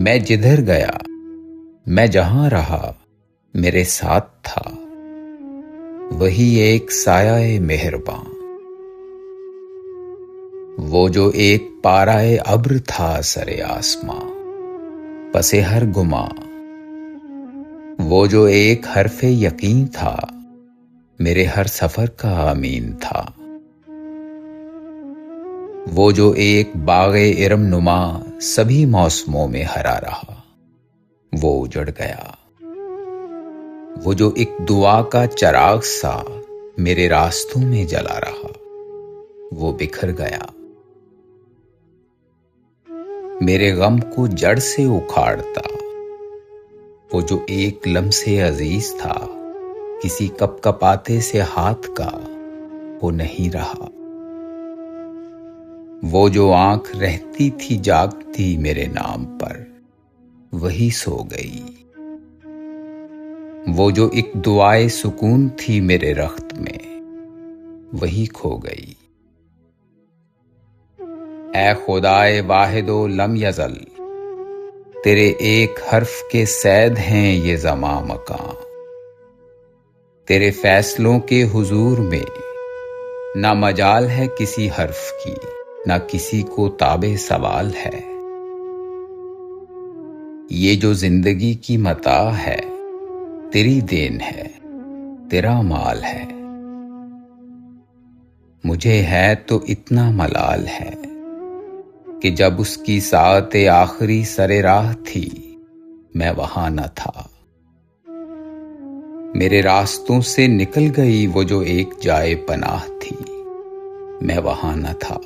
میں جدھر گیا، میں جہاں رہا، میرے ساتھ تھا وہی ایک سایہ مہرباں، وہ جو ایک پارہ ابر تھا سر آسماں، پس ہر گماں، وہ جو ایک حرف یقین تھا، میرے ہر سفر کا امین تھا، وہ جو ایک باغ ارم نما سبھی موسموں میں ہرا رہا، وہ اجڑ گیا، وہ جو ایک دعا کا چراغ سا میرے راستوں میں جلا رہا، وہ بکھر گیا، میرے غم کو جڑ سے اکھاڑتا، وہ جو ایک لمس عزیز تھا کسی کپ کپاتے سے ہاتھ کا، وہ نہیں رہا، وہ جو آنکھ رہتی تھی جاگتی میرے نام پر، وہی سو گئی، وہ جو ایک دعائے سکون تھی میرے رخت میں، وہی کھو گئی، اے خدائے واحد و لم یزل، تیرے ایک حرف کے صید ہیں یہ زماں مکاں، تیرے فیصلوں کے حضور میں نہ مجال ہے کسی حرف کی، نہ کسی کو تاب سوال ہے، یہ جو زندگی کی متاع ہے تیری دین ہے، تیرا مال ہے، مجھے ہے تو اتنا ملال ہے کہ جب اس کی ساعت آخری سر راہ تھی میں وہاں نہ تھا، میرے راستوں سے نکل گئی وہ جو ایک جائے پناہ تھی، میں وہاں نہ تھا،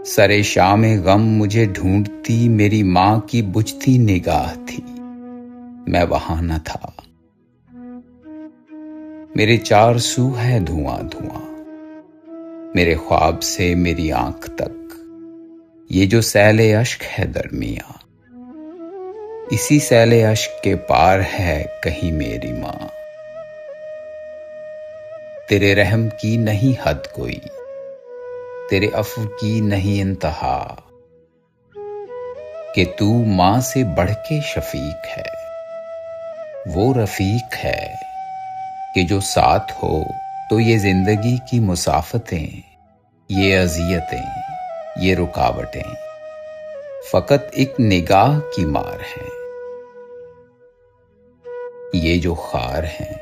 سر شام غم مجھے ڈھونڈتی میری ماں کی بجھتی نگاہ تھی، میں وہاں نہ تھا، میرے چار سو ہے دھواں دھواں، میرے خواب سے میری آنکھ تک یہ جو سیل اشک ہے درمیاں، اسی سیل اشک کے پار ہے کہیں میری ماں، تیرے رحم کی نہیں حد کوئی، تیرے عفو کی نہیں انتہا، کہ تو ماں سے بڑھ کے شفیق ہے، وہ رفیق ہے کہ جو ساتھ ہو تو یہ زندگی کی مسافتیں، یہ اذیتیں، یہ رکاوٹیں فقط ایک نگاہ کی مار ہیں، یہ جو خار ہیں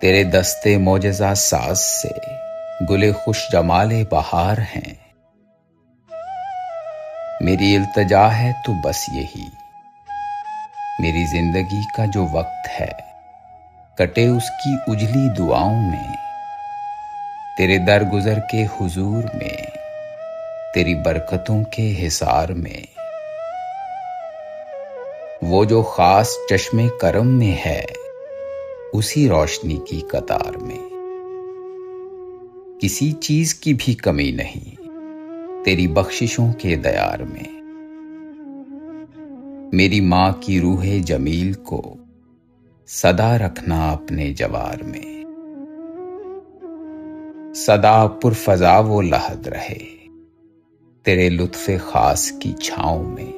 تیرے دستے معجزہ ساز سے گل خوش جمال بہار ہیں، میری التجا ہے تو بس یہی، میری زندگی کا جو وقت ہے کٹے اس کی اجلی دعاؤں میں، تیرے درگزر کے حضور میں، تیری برکتوں کے حصار میں، وہ جو خاص چشم کرم میں ہے اسی روشنی کی قطار میں، کسی چیز کی بھی کمی نہیں تیری بخششوں کے دیار میں، میری ماں کی روح جمیل کو سدا رکھنا اپنے جوار میں، سدا پرفضا و لحد رہے تیرے لطف خاص کی چھاؤں میں،